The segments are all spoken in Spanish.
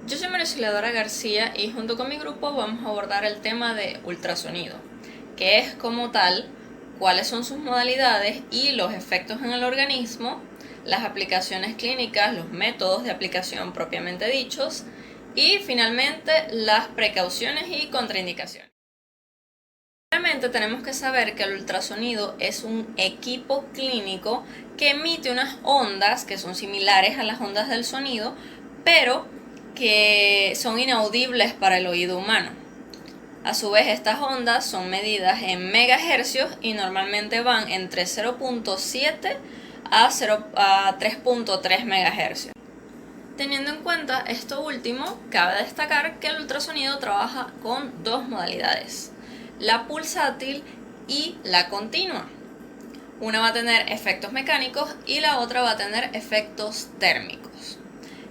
Yo soy María Auxiliadora García y junto con mi grupo vamos a abordar el tema de ultrasonido, qué es como tal, cuáles son sus modalidades y los efectos en el organismo, las aplicaciones clínicas, los métodos de aplicación propiamente dichos y finalmente las precauciones y contraindicaciones. Primeramente tenemos que saber que el ultrasonido es un equipo clínico que emite unas ondas que son similares a las ondas del sonido, pero que son inaudibles para el oído humano. A su vez, estas ondas son medidas en megahercios y normalmente van entre 0.7 a 3.3 megahercios. Teniendo en cuenta esto último, cabe destacar que el ultrasonido trabaja con dos modalidades, la pulsátil y la continua. Una va a tener efectos mecánicos y la otra va a tener efectos térmicos.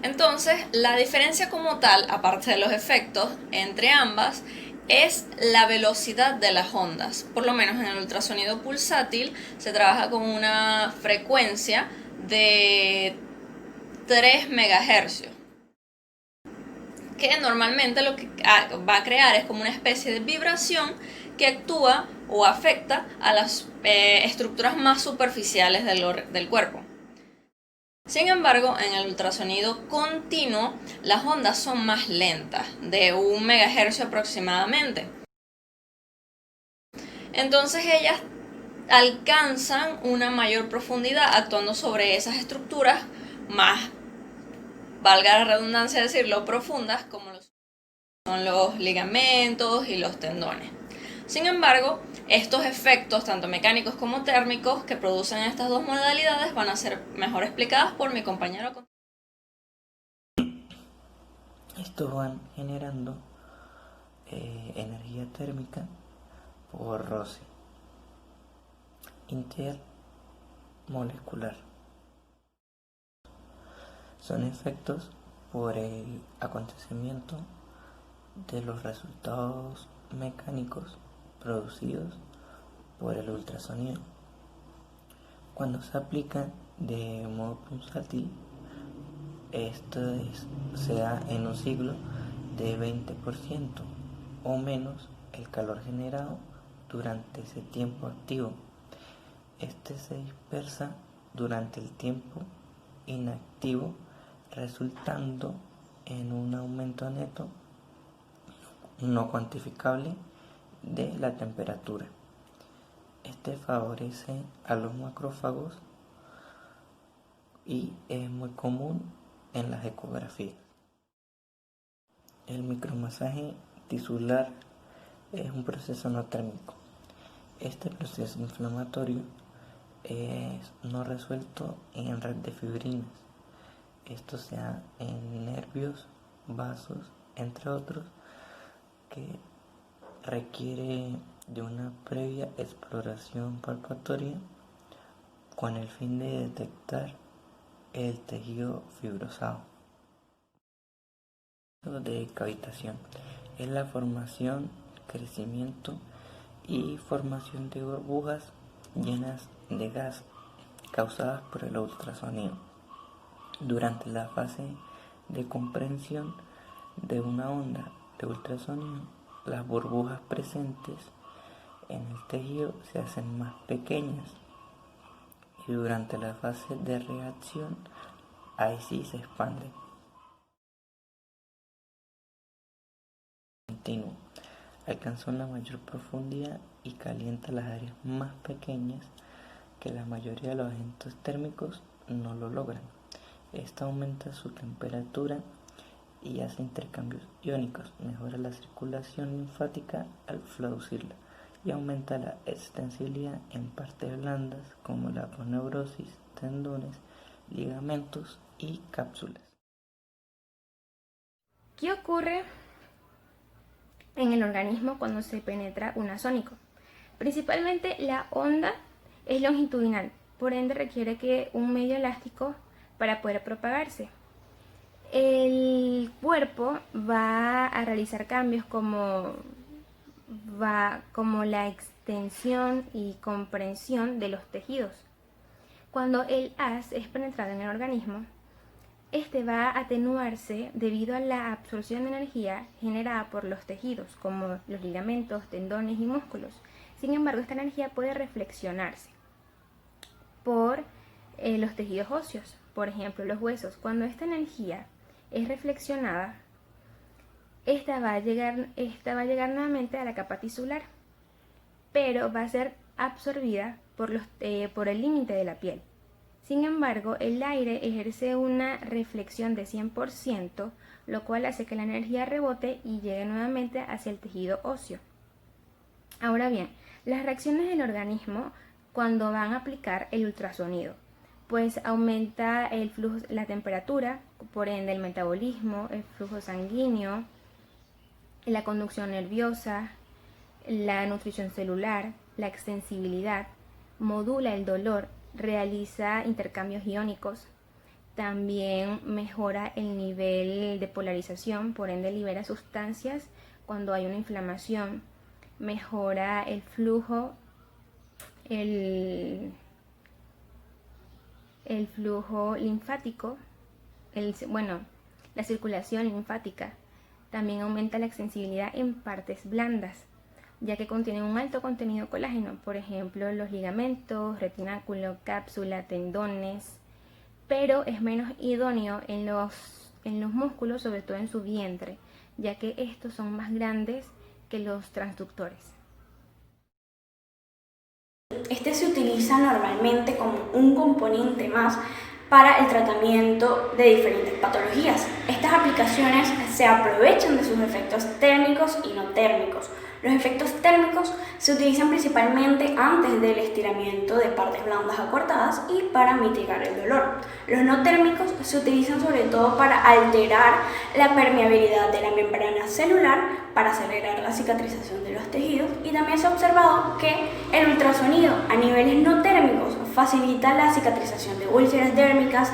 Entonces, la diferencia como tal, aparte de los efectos entre ambas, es la velocidad de las ondas. Por lo menos en el ultrasonido pulsátil se trabaja con una frecuencia de 3 megahercios, que normalmente lo que va a crear es como una especie de vibración que actúa o afecta a las estructuras más superficiales del cuerpo. Sin embargo, en el ultrasonido continuo, las ondas son más lentas, de 1 megahercio aproximadamente. Entonces ellas alcanzan una mayor profundidad actuando sobre esas estructuras más, valga la redundancia decirlo, profundas, como son los ligamentos y los tendones. Sin embargo, estos efectos, tanto mecánicos como térmicos, que producen estas dos modalidades van a ser mejor explicadas por mi compañero. Estos van generando energía térmica por roce intermolecular. Son efectos por el acontecimiento de los resultados mecánicos producidos por el ultrasonido. Cuando se aplican de modo pulsátil, esto se da en un ciclo de 20% o menos el calor generado durante ese tiempo activo. Este se dispersa durante el tiempo inactivo, resultando en un aumento neto no cuantificable de la temperatura. Este favorece a los macrófagos y es muy común en las ecografías. El micromasaje tisular es un proceso no térmico. Este proceso inflamatorio es no resuelto en red de fibrinas. Esto se da en nervios, vasos, entre otros, que requiere de una previa exploración palpatoria con el fin de detectar el tejido fibrosado. De cavitación es la formación, crecimiento y formación de burbujas llenas de gas causadas por el ultrasonido. Durante la fase de comprensión de una onda de ultrasonido, las burbujas presentes en el tejido se hacen más pequeñas y durante la fase de reacción, ahí sí se expanden. Continuo. Alcanza una mayor profundidad y calienta las áreas más pequeñas que la mayoría de los agentes térmicos no lo logran. Esto aumenta su temperatura y hace intercambios iónicos, mejora la circulación linfática al producirla y aumenta la extensibilidad en partes blandas como la aponeurosis, tendones, ligamentos y cápsulas. ¿Qué ocurre en el organismo cuando se penetra un azónico? Principalmente la onda es longitudinal, por ende requiere que un medio elástico para poder propagarse. El cuerpo va a realizar cambios como la extensión y comprensión de los tejidos. Cuando el haz es penetrado en el organismo, Este va a atenuarse debido a la absorción de energía generada por los tejidos, como los ligamentos, tendones y músculos. Sin embargo, esta energía puede reflexionarse por los tejidos óseos, por ejemplo, los huesos. Cuando esta energía es reflexionada, esta va a llegar nuevamente a la capa tisular, pero va a ser absorbida por el límite de la piel. Sin embargo, el aire ejerce una reflexión de 100%, lo cual hace que la energía rebote y llegue nuevamente hacia el tejido óseo. Ahora bien, las reacciones del organismo cuando van a aplicar el ultrasonido, pues aumenta el flujo, la temperatura, por ende el metabolismo, el flujo sanguíneo, la conducción nerviosa, la nutrición celular, la extensibilidad, modula el dolor, realiza intercambios iónicos, también mejora el nivel de polarización, por ende libera sustancias cuando hay una inflamación, mejora el flujo, el flujo linfático, la circulación linfática. También aumenta la extensibilidad en partes blandas, ya que contienen un alto contenido de colágeno, por ejemplo los ligamentos, retináculo, cápsula, tendones, pero es menos idóneo en los músculos, sobre todo en su vientre, ya que estos son más grandes que los transductores. Este se utiliza normalmente como un componente más para el tratamiento de diferentes patologías. Estas aplicaciones se aprovechan de sus efectos térmicos y no térmicos. Los efectos térmicos se utilizan principalmente antes del estiramiento de partes blandas acortadas y para mitigar el dolor. Los no térmicos se utilizan sobre todo para alterar la permeabilidad de la membrana celular, para acelerar la cicatrización de los tejidos, y también se ha observado que el ultrasonido a niveles no térmicos facilita la cicatrización de úlceras dérmicas,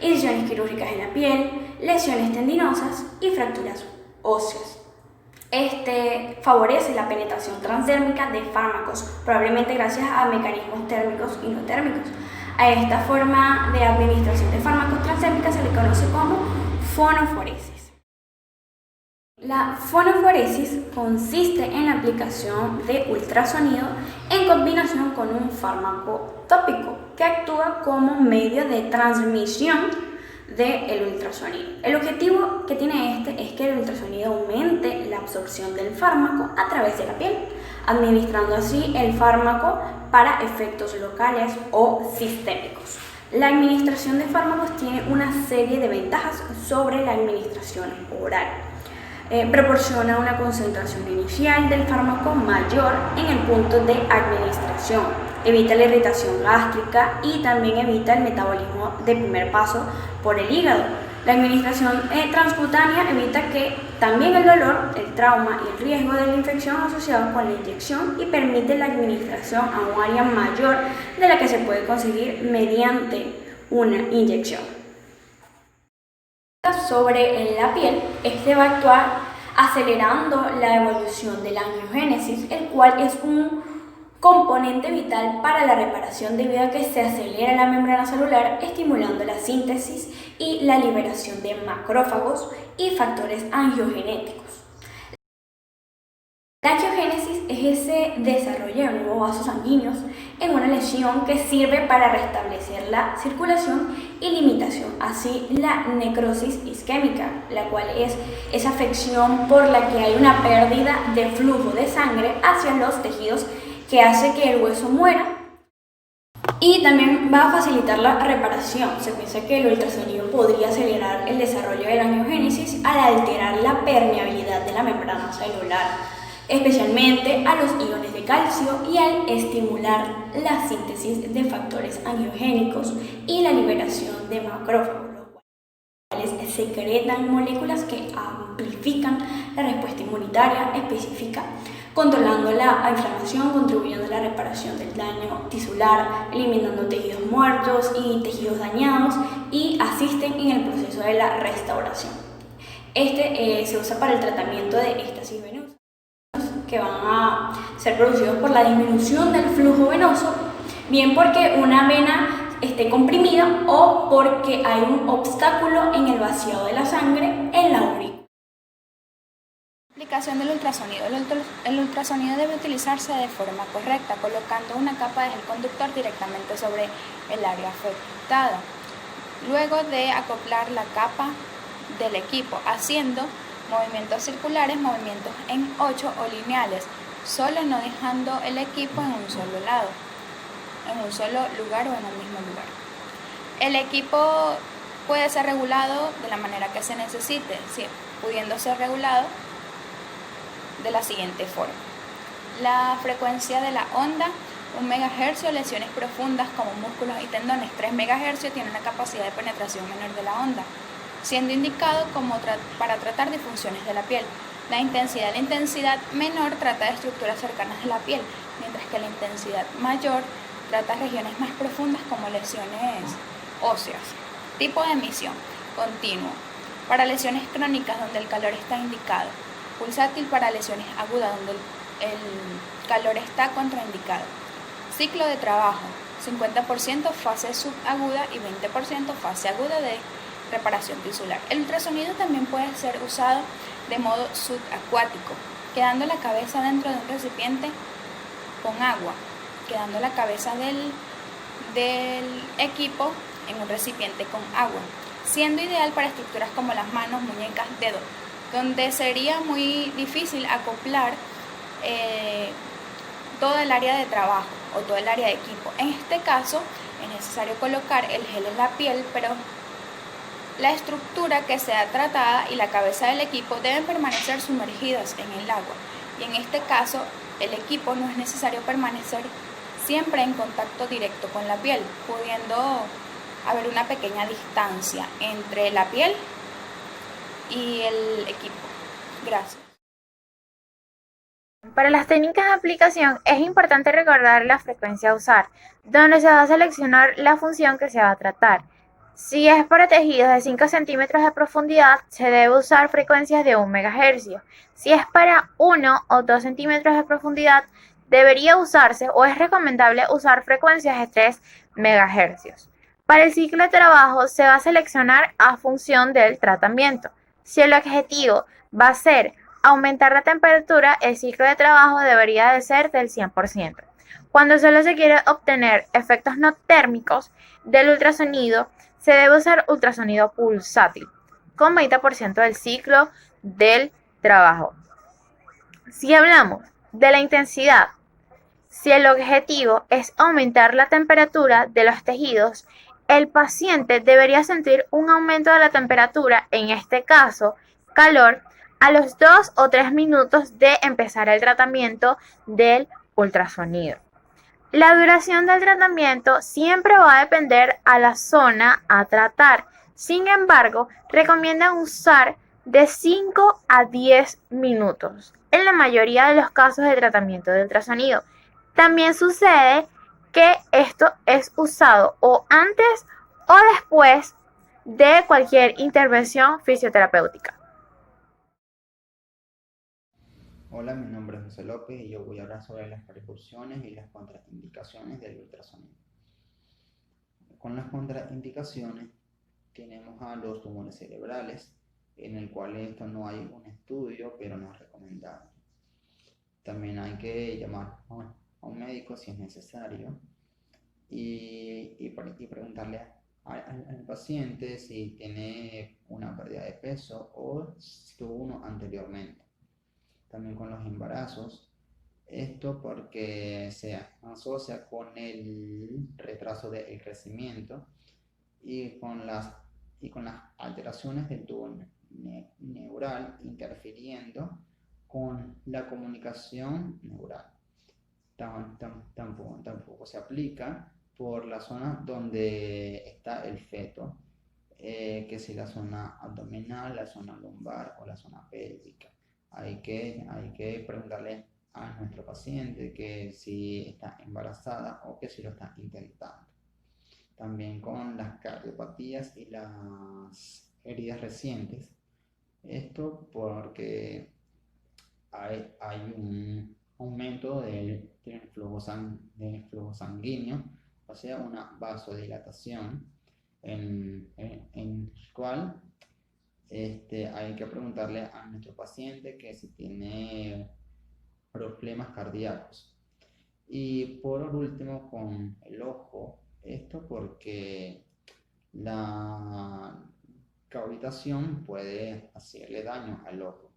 incisiones quirúrgicas en la piel, lesiones tendinosas y fracturas óseas. Este favorece la penetración transdérmica de fármacos, probablemente gracias a mecanismos térmicos y no térmicos. A esta forma de administración de fármacos transdérmicas se le conoce como fonoforesis. La fonoforesis consiste en la aplicación de ultrasonido en combinación con un fármaco tópico que actúa como medio de transmisión del ultrasonido. El objetivo que tiene es que el ultrasonido aumente la absorción del fármaco a través de la piel, administrando así el fármaco para efectos locales o sistémicos. La administración de fármacos tiene una serie de ventajas sobre la administración oral. Proporciona una concentración inicial del fármaco mayor en el punto de administración, evita la irritación gástrica y también evita el metabolismo de primer paso por el hígado. La administración transcutánea evita que también el dolor, el trauma y el riesgo de la infección asociados con la inyección, y permite la administración a un área mayor de la que se puede conseguir mediante una inyección. Sobre la piel, este va a actuar acelerando la evolución de la angiogénesis, el cual es un componente vital para la reparación debido a que se acelera la membrana celular, estimulando la síntesis y la liberación de macrófagos y factores angiogenéticos. La angiogénesis es ese desarrollo de nuevos vasos sanguíneos en una lesión que sirve para restablecer la circulación y limitación, así la necrosis isquémica, la cual es esa afección por la que hay una pérdida de flujo de sangre hacia los tejidos que hace que el hueso muera, y también va a facilitar la reparación. Se piensa que el ultrasonido podría acelerar el desarrollo de la angiogénesis al alterar la permeabilidad de la membrana celular, especialmente a los iones de calcio, y al estimular la síntesis de factores angiogénicos y la liberación de macrófagos, los cuales secretan moléculas que amplifican la respuesta inmunitaria específica, controlando la inflamación, contribuyendo a la reparación del daño tisular, eliminando tejidos muertos y tejidos dañados, y asisten en el proceso de la restauración. Se usa para el tratamiento de éstasis venosa, que van a ser producidos por la disminución del flujo venoso, bien porque una vena esté comprimida o porque hay un obstáculo en el vaciado de la sangre en la aurícula. Aplicación del ultrasonido. El ultrasonido debe utilizarse de forma correcta, colocando una capa de gel conductor directamente sobre el área afectada. Luego de acoplar la capa del equipo, haciendo movimientos circulares, movimientos en 8 o lineales, solo no dejando el equipo en un solo lado, en un solo lugar o en un mismo lugar. El equipo puede ser regulado de la manera que se necesite, pudiendo ser regulado de la siguiente forma. La frecuencia de la onda, 1 MHz, lesiones profundas como músculos y tendones, 3 MHz, tiene una capacidad de penetración menor de la onda, siendo indicado para tratar disfunciones de la piel. La intensidad menor trata de estructuras cercanas de la piel, mientras que la intensidad mayor trata regiones más profundas como lesiones óseas. Tipo de emisión, continuo, para lesiones crónicas donde el calor está indicado. Pulsátil para lesiones agudas donde el calor está contraindicado. Ciclo de trabajo, 50% fase subaguda y 20% fase aguda de reparación tisular. El ultrasonido también puede ser usado de modo subacuático, quedando la cabeza dentro de un recipiente con agua, quedando la cabeza del equipo en un recipiente con agua, siendo ideal para estructuras como las manos, muñecas, dedos, donde sería muy difícil acoplar todo el área de trabajo o todo el área de equipo. En este caso es necesario colocar el gel en la piel, pero la estructura que sea tratada y la cabeza del equipo deben permanecer sumergidas en el agua, y en este caso el equipo no es necesario permanecer siempre en contacto directo con la piel, pudiendo haber una pequeña distancia entre la piel y el equipo. Gracias. Para las técnicas de aplicación es importante recordar la frecuencia a usar, donde se va a seleccionar la función que se va a tratar. Si es para tejidos de 5 centímetros de profundidad, se debe usar frecuencias de 1 MHz. Si es para 1 o 2 centímetros de profundidad, debería usarse o es recomendable usar frecuencias de 3 MHz. Para el ciclo de trabajo se va a seleccionar a función del tratamiento. Si el objetivo va a ser aumentar la temperatura, el ciclo de trabajo debería de ser del 100%. Cuando solo se quiere obtener efectos no térmicos del ultrasonido, se debe usar ultrasonido pulsátil, con 20% del ciclo del trabajo. Si hablamos de la intensidad, si el objetivo es aumentar la temperatura de los tejidos, el paciente debería sentir un aumento de la temperatura, en este caso, calor, a los 2 o 3 minutos de empezar el tratamiento del ultrasonido. La duración del tratamiento siempre va a depender a la zona a tratar. Sin embargo, recomiendan usar de 5 a 10 minutos en la mayoría de los casos de tratamiento de ultrasonido. También sucede que esto es usado o antes o después de cualquier intervención fisioterapéutica. Hola, mi nombre es José López y yo voy a hablar sobre las precauciones y las contraindicaciones del ultrasonido. Con las contraindicaciones tenemos a los tumores cerebrales, en el cual esto no hay un estudio, pero no es recomendable. También hay que llamar a un médico si es necesario y preguntarle al paciente si tiene una pérdida de peso o si tuvo uno anteriormente. También con los embarazos, esto porque se asocia con el retraso del crecimiento y con las alteraciones del tubo neural interfiriendo con la comunicación neural. Tampoco se aplica por la zona donde está el feto, que si la zona abdominal, la zona lumbar o la zona pélvica. Hay que preguntarle a nuestro paciente que si está embarazada o que si lo está intentando. También con las cardiopatías y las heridas recientes. Esto porque hay un aumento del flujo sanguíneo o sea, una vasodilatación en el cual hay que preguntarle a nuestro paciente que si tiene problemas cardíacos. Y por último, con el ojo, esto porque la cavitación puede hacerle daño al ojo.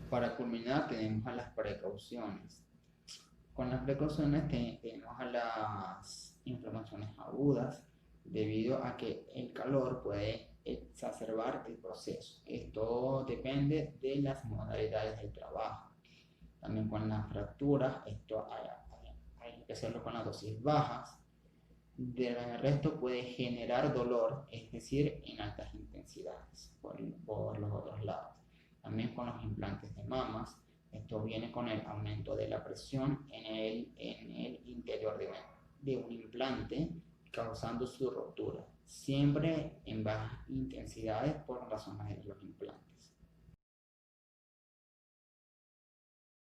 Para culminar, tenemos a las precauciones. Con las precauciones tenemos a las inflamaciones agudas, debido a que el calor puede exacerbar el proceso. Esto depende de las modalidades del trabajo. También con las fracturas, esto hay que hacerlo con las dosis bajas. Del resto puede generar dolor, es decir, en altas intensidades por los otros lados. También con los implantes de mamas, esto viene con el aumento de la presión en el interior de un implante, causando su ruptura, siempre en bajas intensidades por razones de los implantes.